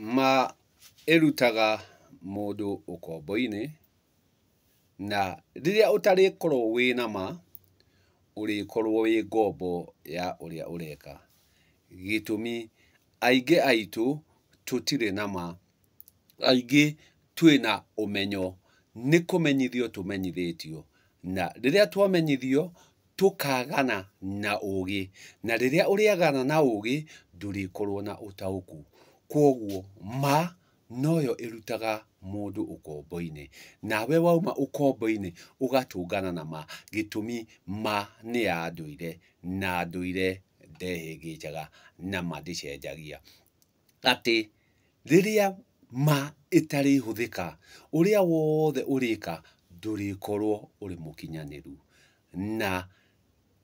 Ma ĩrutaga mũndũ ũkombo-inĩ, na rĩrĩa ũtarĩkorwo wĩna ma, ũrĩkorwo wĩ ngombo ya ũrĩa ũreka. Gĩtũmi aingĩ aitũ tũtirĩ na ma, aingĩ twĩna ũmenyo, nĩ kũmenyithio tũmenyithĩtio, na rĩrĩa twamenyithio tũkagana na ũgĩ, na rĩrĩa ũrĩagana na ũgĩ ndũrĩkorwo na ũtaũku. Kwoguo ma noyo ĩrutaga mũndũ ũkombo-inĩ, nawe wauma ũkombo-inĩ ũgatũngana na ma, gĩtũmi ma nĩ ya ndũire, na ndũire ndehĩngĩcaga na ma ndĩcenjagia. Atĩ rĩrĩa ma ĩtarĩhũthĩka, ũrĩa wothe ũrĩka ndũrĩkorwo ũrĩ mũkinyanĩru, na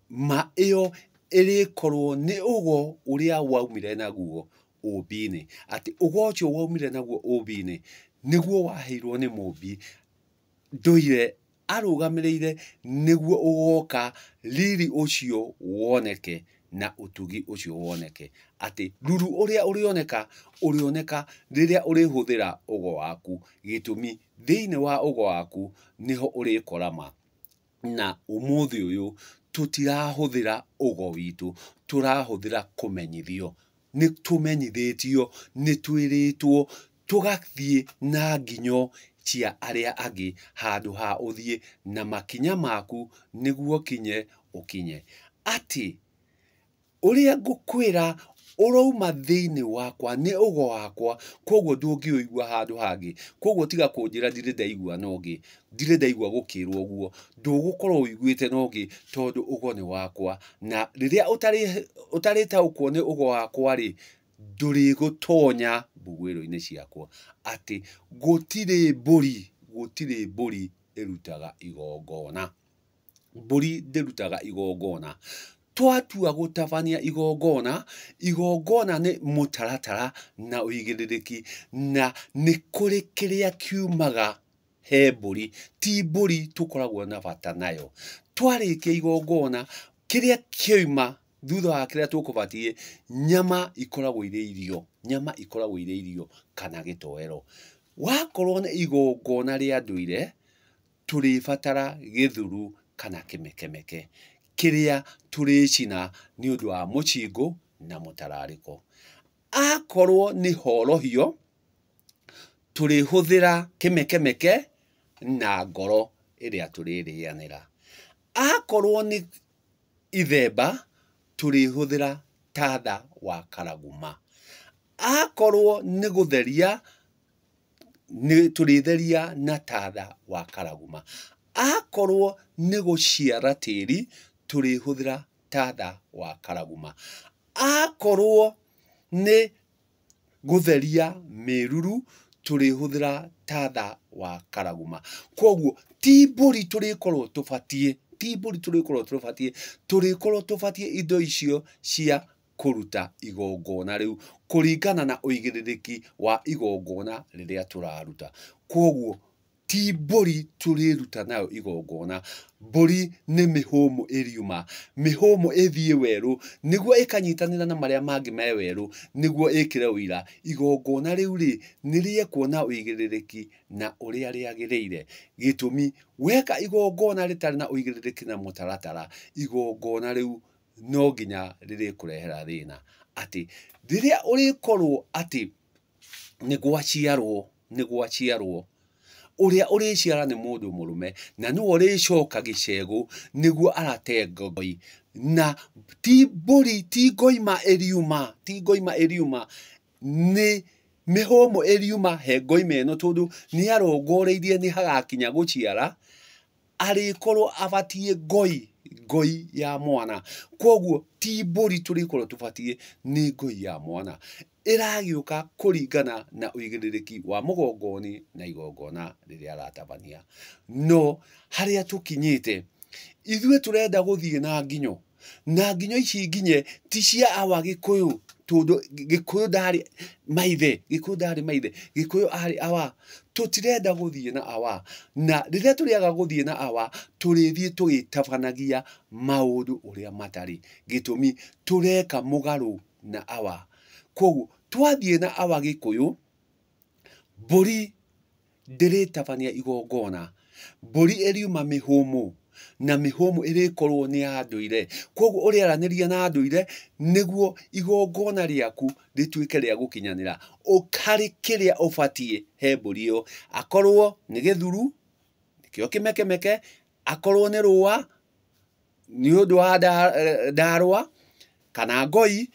ma ĩyo ĩrĩkorwo nĩ ũgo ũrĩa waumire naguo ũmbi-inĩ, atĩ ũgo ũcio waumire naguo ũmbi-inĩ nĩguo waheirwo nĩ mũmbi, ndũire arũgamĩrĩire nĩguo ũgoka riri ũcio woneke na ũtugi ũcio woneke. Atĩ ruru ũrĩa ũrĩoneka rĩrĩa ũrĩhũthĩra ũgo waku, gĩtũmi thĩinĩ wa ũgo waku nĩho ũrĩkora ma. Na ũmũthĩ ũyũ tũtirahũthĩra ũgo witũ, tũrahũthĩra kũmenyithio. Nĩ tũmenyithĩtio, nĩ twĩrĩtwo, tũgathiĩ na nginyo cia arĩa angĩ handũ ha ũthiĩ na makinya maku nĩguo ũkinye. Atĩ ũrĩa ngũkwĩra ũrauma thĩinĩ wakwa nĩ ũgo wakwa, kwoguo ndũngĩũigua handũ hangĩ. Kwoguo tiga kũnjĩra ndirĩ ndaigua na ũngĩ, ndirĩ ndaigua gũkĩrwo ũguo, ndũgũkorwo ũiguĩte na ũngĩ, tondũ ũgo nĩ wakwa. Na rĩrĩa ũtarĩtaũkwo nĩ ũgo wakwa-rĩ, ndũrĩgũtonya mbugĩrĩro-inĩ ciakwa. Atĩ gũtirĩ mbũri ĩrutaga igongona. Mbũri ndĩrutaga igongona. Twatua gũtabania igongona, igongona nĩ mũtaratara na ũigĩrĩrĩki, na nĩ kũrĩ kĩrĩa kiumaga he mbũri, ti mbũri tũkoragwo na bata nayo. Twarĩkia igongona, kĩrĩa kĩoima thutha wa kĩrĩa tũkũbatiĩ, nyama ikoragwo irĩ irio, kana gĩtoero. Wakorwo nĩ igongona rĩa ndũire, tũrĩbatara gĩthuru kana kĩmekemeke, kĩrĩa tũrĩcina nĩ ũndũ wa mũcingo na mũtararĩko. Akorwo nĩ horohio, tũrĩhũthĩra kĩmekemeke na ngoro ĩrĩa tũrĩrĩanĩra. Akorwo nĩ ithemba, tũrĩhũthĩra tatha wa karaguma. Akorwo nĩ gũtheria, tũrĩtheria na tatha wa karaguma. Akorwo nĩ gũciara tĩri, tũrĩhũthĩra tatha wa karaguma. Akorwo nĩ gũtheria mĩruru, tũrĩhũthĩra tatha wa karaguma. Kwoguo ti mbũri tũrĩkorwo tũbatiĩ, tũrĩkorwo tũbatiĩ indo icio cia kũruta igongona rĩu kũringana na ũigĩrĩrĩki wa igongona rĩrĩa tũraruta. Kwoguo ti mbũri tũrĩruta nayo igongona. Mbũri nĩ mĩhũmũ ĩriuma, mĩhũmũ ĩthiĩ werũ nĩguo ĩkanyitanĩra na marĩa mangĩ me werũ nĩguo ĩkĩre ũira. Igongona rĩu-rĩ, nĩ rĩekwo na ũigĩrĩrĩki na ũrĩa rĩagĩrĩire. Gĩtũmi weka igongona rĩtarĩ na ũigĩrĩrĩki na mũtaratara, igongona rĩu no nginya rĩrĩkũrehera thĩna. Atĩ rĩrĩa ũrĩkorwo atĩ nĩ gwaciarwo, ũrĩa ũrĩciara nĩ mũndũ mũrũme, na nĩwe ũrĩcoka gĩcegũ nĩguo arate ngoi. Na ti mbũri, ti ngoima ĩriuma, nĩ mĩhũmũ ĩriuma he ngoima ĩno, tondũ nĩ arongoreirie nĩ hagakinya gũciara, arĩkorwo abatiĩ ngoi ya mwana. Kwoguo ti mbũri tũrĩkorwo tũbatiĩ, nĩ ngoi ya mwana. Ĩragĩũka kũringana na ũigĩrĩrĩki wa mũgongoni na igongona rĩrĩa aratabania. No harĩa tũkinyĩte, ithuĩ tũrenda gũthiĩ na nginyo, na nginyo ici nginye ti cia awa Gĩkũyũ, tondũ Gĩkũyũ ndarĩ maithe, Gĩkũyũ arĩ awa. Tũtirenda gũthiĩ na awa, na rĩrĩa tũrĩaga gũthiĩ na awa, tũrĩthiĩ tũgĩtabanagia maũndũ ũrĩa matarĩ. Gĩtũmi tũreka mũgarũ na awa. Kwoguo twathiĩ na awa Gĩkũyũ, mbũri ndĩrĩtabania igongona, mbũri ĩriuma mĩhũmũ, na mĩhũmũ ĩrĩkorwo nĩ ya ndũire. Koguo ũrĩaranĩria na ndũire nĩguo igongona rĩaku rĩtuĩke rĩa gũkinyanĩra. Harĩ kĩrĩa ũbatiĩ he mbũri ĩyo, akorwo nĩ gĩthuru, nĩkĩo kĩmekemeke, akorwo nĩ rũa, nĩ ũndũ wa ndarũa, kana ngoi,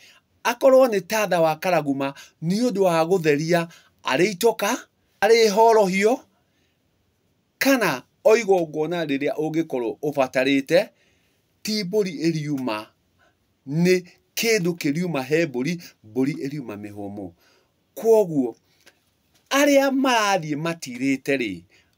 akorwo nĩ tatha wa karaguma, nĩ ũndũ wa gũtheria arĩ itoka, arĩ horohio, kana o igongona rĩrĩa ũngĩkorwo ũbatarĩte. Ti mbũri ĩriuma nĩ kĩndũ kĩriuma he mbũri, mbũri ĩriuma mĩhũmũ. Koguo arĩa marathiĩ matirĩte rĩ,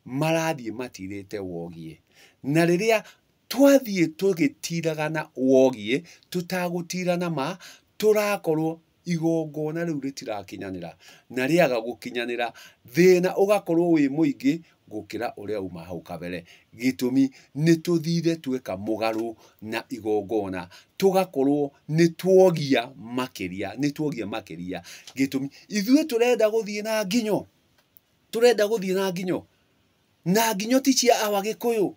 marathiĩ matirĩte wogiĩ. Na rĩrĩa twathiĩ tũgĩtiragana wogiĩ, tũtagũtirana ma, tũrakorwo igongona rĩu rĩtirakinyanĩra, na rĩaga gũkinyanĩra, thĩna ũgakorwo wĩ mũingĩ gũkĩra ũrĩa uma hau kabere. Gĩtũmi nĩ tũthire tweka mũgarũ na igongona, tũgakorwo nĩ tuogia makĩria, nĩ tuogia makĩria. Gĩtũmi ithuĩ tũrenda gũthiĩ na nginyo, tũrenda gũthiĩ na nginyo, na nginyo ti cia awa Gĩkũyũ,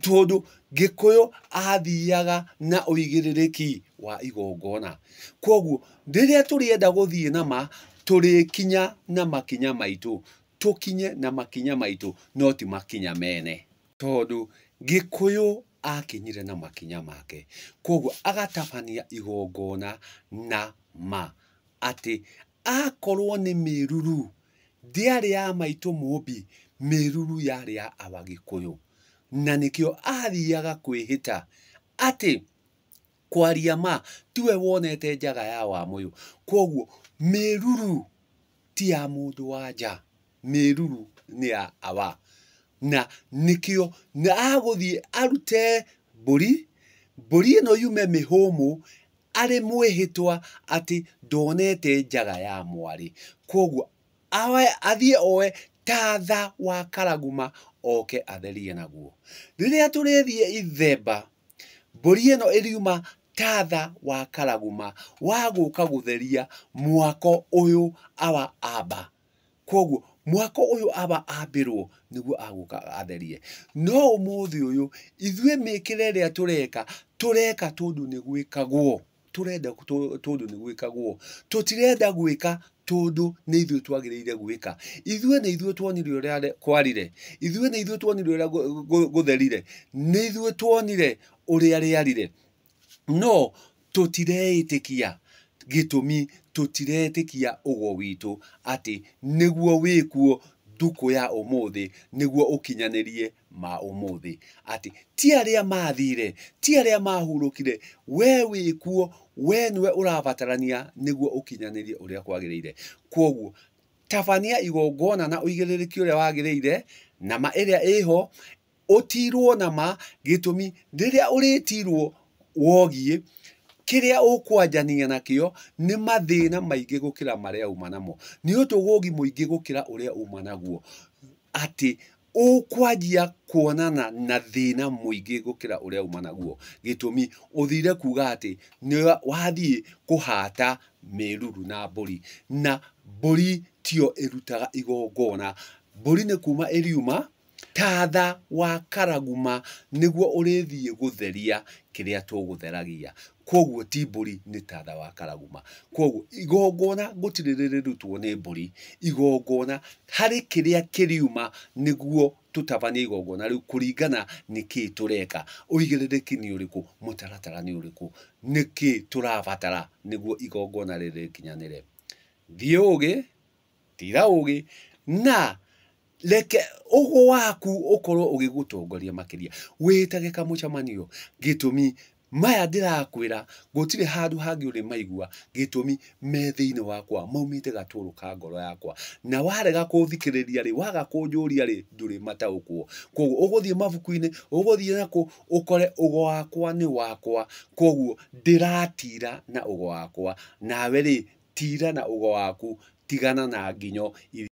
tondũ Gĩkũyũ athiaga na ũigĩrĩrĩki wa igongona. Koguo rĩrĩa tũrĩenda gũthiĩ na ma, tũrĩkinya na makinya maitũ, tũkinye na makinya maitũ, no ti makinya mene, tondũ Gĩkũyũ akinyire na makinya make. Koguo agatabania igongona na ma, atĩ akorwo nĩ mĩruru ndĩarĩ ya maitũ Mũmbi, mĩruru yarĩ ya awa Gĩkũyũ. Na nĩkĩo athiaga kwĩhĩta atĩ kwaria ma tiwe wonete njaga ya Wamũyũ. Koguo mĩruru ti ya mũndũ wa nja, mĩruru nĩ ya awa. Na nĩkĩo na agũthiĩ arute mbũri, mbũri ĩno yume mĩhũmũ, arĩ mwĩhĩtwa atĩ ndonete njaga ya mwarĩ. Koguo athiĩ oe tatha wa karaguma oke atherie naguo. Rĩrĩa tũrĩthiĩ ithemba, mbũri ĩno ĩriuma tatha wa karaguma wa gũka gũtheria mwako ũyũ awa amba. Koguo mwako ũyũ aba ambĩrwo nĩguo agũka atherie. No ũmũthĩ ũyũ ithuĩ mĩkĩre ĩrĩa tũreka, tũreka tondũ nĩ gwĩkagwo, tũrenda tondũ nĩ gwĩkagwo, tũtirenda gwĩka tondũ nĩ ithuĩ twagĩrĩire gwĩka. Ithuĩ nĩ ithuĩ tuonire ũrĩa kwarire, ithuĩ nĩ ithuĩ tuonire ũrĩa gũtherire, nĩ ithuĩ tuonire ũrĩa rĩarire, no tũtireĩtĩkia. Gĩtũmi tũtiretĩkia ũgo witũ atĩ nĩguo wĩkuo ndukũ ya ũmũthĩ, nĩguo ũkinyanĩrie ma ũmũthĩ. Atĩ ti arĩa mathire, ti arĩa mahurũkire, we wĩkuo, we nĩwe ũrabatarania nĩguo ũkinyanĩrie ũrĩa kwagĩrĩire. Koguo tabania igongona na ũigĩrĩrĩki ũrĩa wagĩrĩire, na ma ĩrĩa ĩho, ũtirwo na ma. Gĩtũmi rĩrĩa ũrĩtirwo wogiĩ, kĩrĩa ũkwanjania nakĩo nĩ mathĩna maingĩ gũkĩra marĩa uma namo, nĩ ũtũgũgi mũingĩ gũkĩra ũrĩa uma naguo. Atĩ ũkwanjia kuonana na thĩna mũingĩ gũkĩra ũrĩa uma naguo. Gĩtũmi ũthire kuga atĩ nĩ wathiĩ kũhata mĩruru na mbũri, na mbũri tio ĩrutaga igongona. Mbũri nĩ kuma ĩriuma tatha wa karaguma nĩguo ũrĩthiĩ gũtheria kĩrĩa tũgũtheragia. Koguo ti mbũri, nĩ tatha wa karaguma. Koguo igongona gũtirĩ rĩrĩrutwo nĩ mbũri, igongona harĩ kĩrĩa kĩriuma nĩguo tũtabanie igongona rĩu kũringana nĩkĩ tũreka, ũigĩrĩrĩki nĩ ũrĩkũ, mũtaratara nĩ ũrĩkũ, nĩkĩ tũrabatara nĩguo igongona rĩrĩ rĩkinyanĩre. Thiĩ ũgĩ, tira ũgĩ, na reke ũgũ waku ũkorwo ũgĩgũtongoria makĩria. Wĩtage kamũcemanio. Gĩtũmi maya ndĩrakwĩra gũtirĩ handũ hangĩ ũrĩ maigua. Gĩtũmi me thĩinĩ wakwa, maumĩte gatũrũ ka ngoro yakwa, na warega kũthikĩrĩria rĩ, waga kũnjũria rĩ, ndũrĩ mataũkwo. Koguo ũgũthiĩ mabuku-inĩ, ũgũthiĩ nakũ, ũkore ũgo wakwa nĩ wakwa. Koguo ndĩratira na ũgo wakwa, nawe rĩ, tira na ũgo waku, tigana na nginyo.